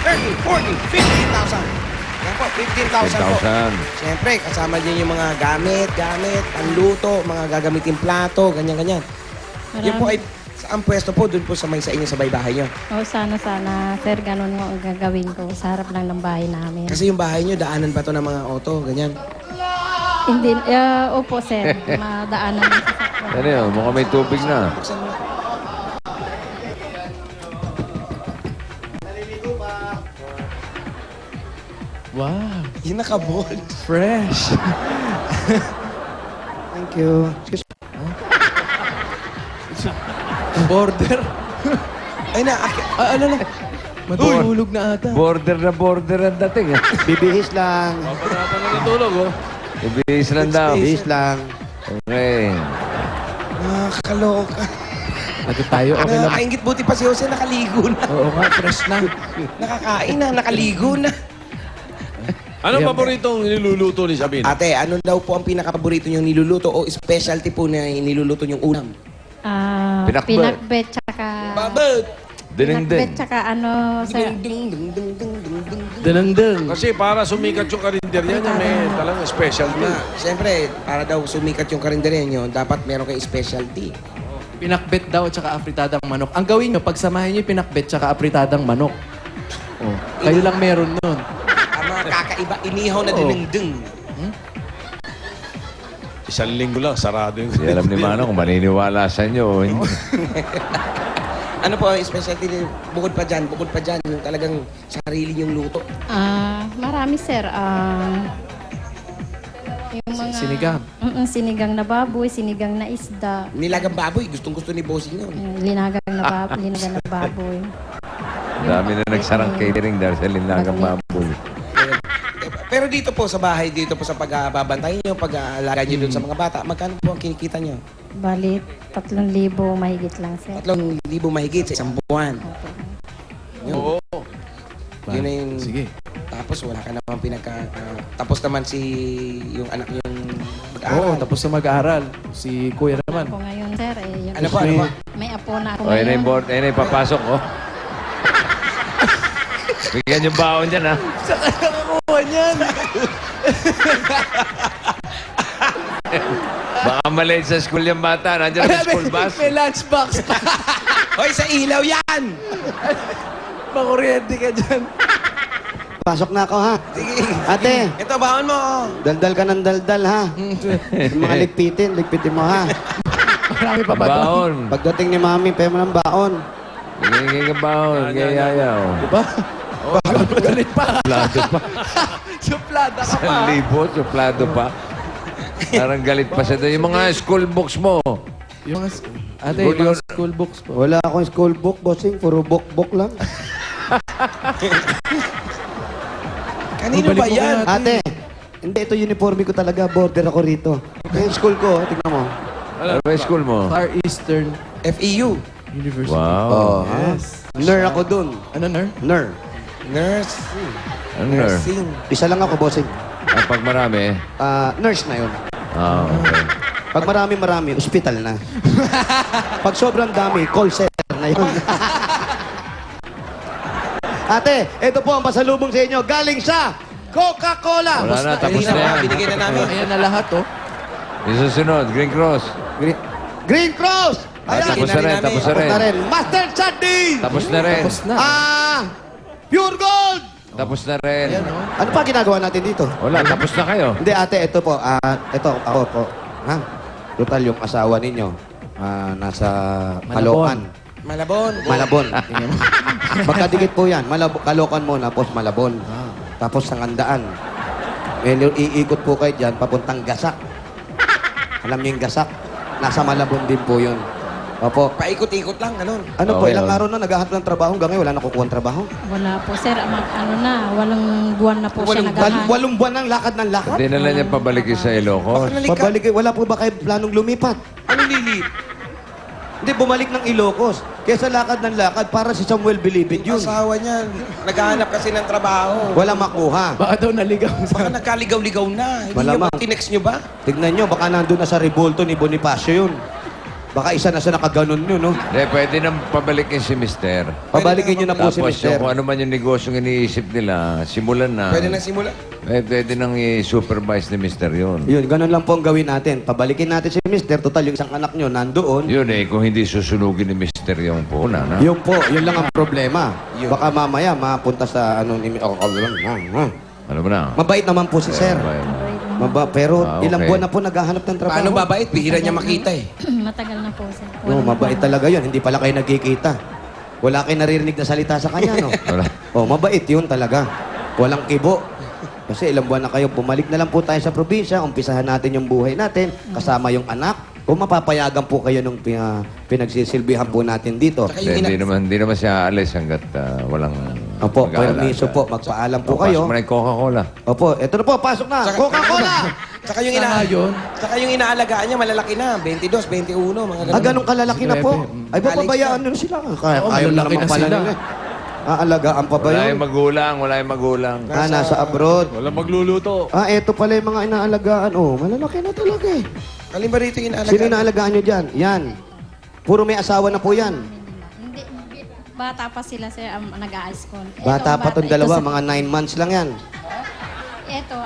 30, 40, 50,000. Yan po, 15,000 po. 10,000. Siyempre, kasama din yung mga gamit, panluto, mga gagamitin plato, ganyan-ganyan. Yan po ay ang pwesto po, dun po sa may sa inyo sa bahay nyo. O sana, sir, ganun nga ang gagawin ko sa harap lang ng bahay namin. Kasi yung bahay nyo, daanan pa to ng mga auto, ganyan. Hindi, opo, sir, madaanan ng sasakyan. Ano yun? Mukhang may tubig na. Buksan mo. Wow, Yung nakabold. fresh. Thank you. Excuse me. Border. Ay na, Ano na? Matulog na ata. Border na border ang dating. Bibihis lang. Papanatan na natulog, oh. Ibigis lang daw. Bibihis lang. Okay. nakakaloka. Ano tayo? Okay lang. Nakakaingit buti pa si Jose, nakaligo na. Oo nga, fresh na. Nakakain na, nakaligo na. Ano paboritong niluluto ni Sabina? Ate, ano daw po ang pinaka-paborito niyong niluluto o specialty po na niluluto niyong ulam? Pinakbet. Pinakbet, tsaka... Babet! Dining Pinakbet, din. tsaka ano, sir. Ding, ding, ding, ding, ding, ding, ding. Danang-dang. Kasi para sumikat yung karinderya niya, may talagang specialty. Siyempre, para daw sumikat yung karinderya niyo, dapat meron kayong specialty. Pinakbet daw tsaka apritadang manok. Ang gawin nyo, pagsamahin nyo yung pinakbet tsaka apritadang manok. Oh, kayo lang meron nun. Ang mga kakaiba, inihaw na Oo. dinengdeng. Isang linggo lang, sarado yung Di alam ni Manong kung maniniwala sa inyo o hindi. Ano po ang specialty niyo? Bukod pa dyan, yung talagang sarili niyong luto. Marami, sir. Yung mga... Sinigang. Sinigang na baboy, sinigang na isda. Nilagang baboy, gustong-gusto ni Bossing yun. Linagang na baboy. Ang dami na nagsarang catering dahil sa linagang baboy. Pero dito po sa bahay, dito po sa pagbabantay niyo, pag-aalaga niyo doon sa mga bata, magkano po ang kinikita niyo? Bali, 3,000 mahigit lang, sir. 3,000 mahigit sa isang buwan. Yun. Oo. Yun na yung... Sige. Tapos wala ka naman tapos naman si... yung anak yung Oo, mag-aaral. tapos na mag-aaral. Si Kuya naman. Ako ngayon, sir, eh, Ano po, ano po? may apo na ako O, yun na ngayon. yung board. Ayun na yung papasok, oh. Bigyan yung baon dyan, ha? Saan ka nakakuha niyan? Baka maliit sa school yung bata. Nandiyan sa school bus. May lunchbox pa. Hoy, sa ilaw yan! Makuryente ka dyan. Pasok na ako, ha? Sige. Ate, Ito, baon mo. daldal ka ng daldal, ha? Yung mga ligpitin mo, ha? Marami pa ba doon? Baon. Pagdating ni Mami, pwede mo ng baon. Bigyan ka baon. Kaya yayaw. Diba? Oh, galit pa. Suplado pa. Suplada ka pa. 1,000. Suplado pa. Parang galit pa siya doon. Yung mga school books mo. Yung mga, ate, Good yung mga yun. school books po. Wala akong school book, bossing. Puro book lang. Kanino Balik ba mo yan? nga. Ate, hindi, ito uniforme ko talaga. Border ako rito. Yung school ko, tingnan mo. Ano ba yung school mo? Far Eastern FEU. University. Wow. Oh, Yes. Ner ako dun. Ano, Ner? Ner. Nurse. Ano na? Nursing. Isa lang ako, bossing. Pag marami. Nurse na yun. Ah, okay. Pag marami, ospital na. Pag sobrang dami, call center na yun. Ate, ito po ang pasalubong sa inyo. Galing sa Coca-Cola. Wala na, tapos Kanina na pa, yan. binigay na namin. Ayan na lahat, oh. Yung susunod, Green Cross. Green Cross. Ayan. Tapos na rin, tapos na Tapos rin. na rin. Master Sardine. Tapos na rin. Tapos na. Pure Gold. Tapos na rin. Ayan, oh. Ano pa ginagawa natin dito? Wala, tapos na kayo. Hindi, ate, ito po. Ito, ako po. Ha? Total, yung asawa ninyo. Nasa Caloocan. Malabon. Malabon. Magkadikit po yan. Caloocan muna, tapos Malabon. Tapos Sangandaan. Iikot po kayo dyan, papuntang Gasak. Alam niyo yung Gasak? Nasa Malabon din po yun. Opo. Paikot-ikot lang, ganun. Ano po, Okay, ilang okay. araw na naghahanap ng trabaho hanggang ngayon, wala na kukuha ng trabaho? Wala po, sir. Walang buwan na po siya naghahanap. Walong buwan ng lakad ng lakad? Hindi na lang niya pabalik sa Ilocos. Pabalik, wala po ba kayo planong lumipat? Ano lili? Hindi, bumalik ng Ilocos. Kesa lakad ng lakad, para si Samuel Bilibid Yung yun. asawa niya, naghahanap kasi ng trabaho. Wala makuha. Baka daw naligaw Baka sa... nagkaligaw-ligaw na. Hindi niyo Malamang. ba tinext niyo ba? Tignan nyo, baka nandun na sa revolto ni Bonifacio yun. Baka isa na sa nakaganon nyo, no? Pwede nang pabalikin si Mister. Pabalikin nyo na po si Tapos Mister. yung kung ano man yung negosyong iniisip nila, simulan na. Pwede na simula. Pwede nang i-supervise ni Mister yun. Yun, ganun lang po ang gawin natin. Pabalikin natin si Mister. Total, yung isang anak nyo nandoon. Yun kung hindi susunugin ni Mister yung puna, na. Yun po, yun lang ang problema. Baka mamaya mapunta sa ano ni... Alam mo na. Mabait naman po si Sir. Pero Ah, okay. ilang buwan na po naghahanap ng trabaho. Paano babait? Bihira niya makita eh. Matagal na po, sir. No, Walang mabait trabaho. talaga yun. Hindi pala kayo nagkikita. Wala kayo naririnig na salita sa kanya, no? Wala. Oh, mabait yun talaga. Walang kibo. Kasi ilang buwan na kayo, bumalik na lang po tayo sa probinsya, umpisahan natin yung buhay natin, kasama yung anak. Kung mapapayagan po kayo nung pinagsisilbihan po natin dito. Tsaka yung Hindi naman siya aalis hanggat walang Opo, mag-aalaga. permiso po, magpaalam po Pasok kayo. mo na yung Coca-Cola. Opo, eto na po, pasok na. Coca-Cola! Tsaka yung, Tama yun. tsaka yung inaalagaan niya, malalaki na. 22, 21, mga ganun. Ganun kalalaki na po. Ay, papabayaan nyo sila. Kaya Oo, kayo na malalaki naman na pala sila. nila. Aalagaan pa ba Wala yun? yung magulang, wala yung magulang. Nasa abroad. Wala magluluto. Eto pala yung mga inaalagaan. Oh, malalaki na talaga eh. Alin ba rito yung Sino inaalagaan? inaalagaan nyo dyan? Yan. Puro may asawa na po yan. Hindi, bata pa sila, sir, nag-a-ice con. Bata pa tong dalawa, mga 9 months lang yan. Ito,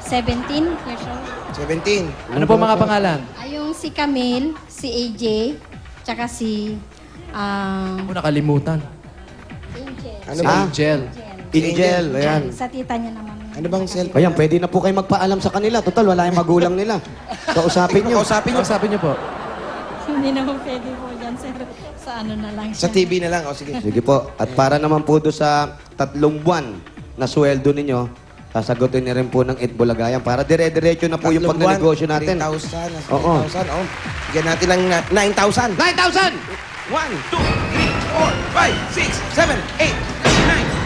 17 years old. 17. Ano po mga pangalan? Yung si Camille, si AJ, tsaka si Ako nakalimutan. Angel. Ano ba? Angel. Angel, ayan. Sa tita niya naman. Ano bang cellphone? Ayan, pwede na po kayo magpaalam sa kanila. Total, wala yung magulang nila. Kausapin nyo. Kausapin niyo. Sabi niyo po. Hindi naman pwede po dyan, sir. Sa ano na lang Sa siya. TV na lang. O sige. Sige po. At para naman po doon sa 3 buwan na sweldo ninyo, sasagutin niyo rin po ng Itbulagayan para dire-diretso na po yung Tatlong buwan, pagnegosyo natin. 3,000. Oo. 3,000. Oh. Bigyan natin ng 9,000. 9,000! 1, 2, 3, 4, 5, 6, 7, 8, 9.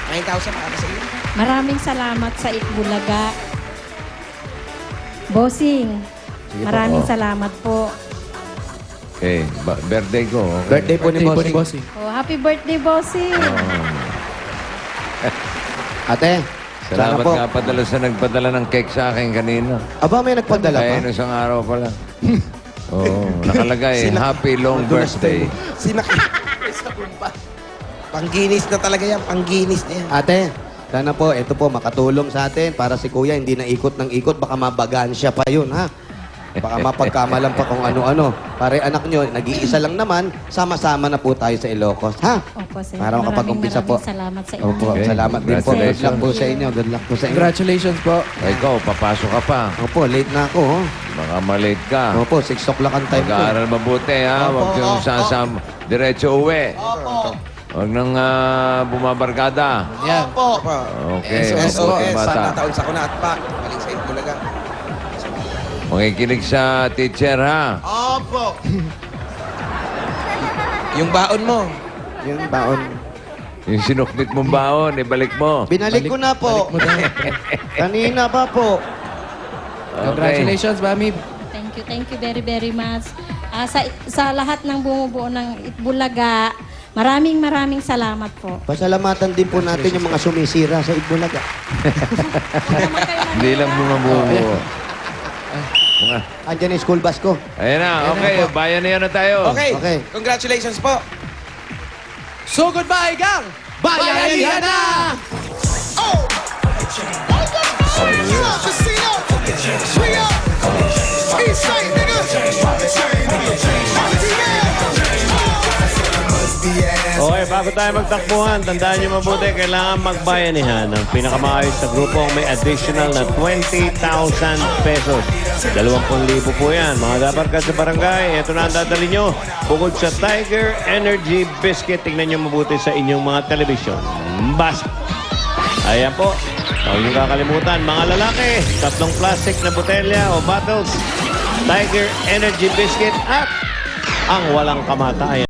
9,000 para sa iyo. Maraming salamat sa Itbulaga. Bossing, maraming salamat po. Okay, birthday ko. Okay. Birthday po ni Birthday Bossing. Oh, happy birthday, Bossing! Ate, Salamat sana po. nga padala sa nagpadala ng cake sa akin kanina. Aba, may nagpadala Kaya pa. nung isang araw pala. Nakalagay, happy long birthday. Sinaki. Pangginis na talaga yan. Pangginis na yan. Ate, sana po, ito po, makatulong sa atin para si Kuya hindi na ikot ng ikot. Baka mabagaan siya pa yun, ha? Baka mapagkamalan pa kung ano-ano. Pare anak nyo, nag-iisa lang naman, sama-sama na po tayo sa Ilocos, ha? Opo, sir. Para makapag-umpisa po. Maraming salamat sa inyo. Opo, Okay, salamat din po. Good luck congratulations. po sa inyo. Good luck po sa inyo. Congratulations po. Ikaw, papasok ka pa. Opo, late na ako, oh. Baka malate ka. Opo, 6 o'clock ang time ko. Mag-aaral mabuti, ha? Huwag yung sasam. Diretso uwi. Huwag nang bumabarkada. Yan. Opo. Okay, SOS. mabuti bata. Sana taon sa kuna at pak. Balik sa Itbulaga. Makikinig sa teacher, ha? Opo. Yung baon mo. Yung baon. Yung sinuknit mong baon, ibalik mo. Binalik ko na po. Kanina pa po. Congratulations, Mami. Thank you very, very much. Sa lahat ng bumubuo ng Itbulaga, maraming salamat po. Pasalamatan din po natin yung mga sumisira sa Itbulaga. Hindi lang bumabuo. Andyan yung school bus ko. Ayan na, okay. Bayan na yan na tayo. Okay. Okay. Congratulations po. So goodbye, gang! Bayanihan na! Okay, bago tayo magtakbuhan, tandaan nyo mabuti, kailangan magbayanihan ng pinakamaayos na grupong may additional na 20,000 pesos. 20,000 po yan. Mga dabarkad sa barangay, ito na ang dadali nyo. Bukod sa Tiger Energy Biscuit, tignan nyo mabuti sa inyong mga telebisyon. Basta. Ayan po. Huwag nyo kakalimutan, mga lalaki, 3 plastic na botelya o bottles, Tiger Energy Biscuit at ang walang kamatayan.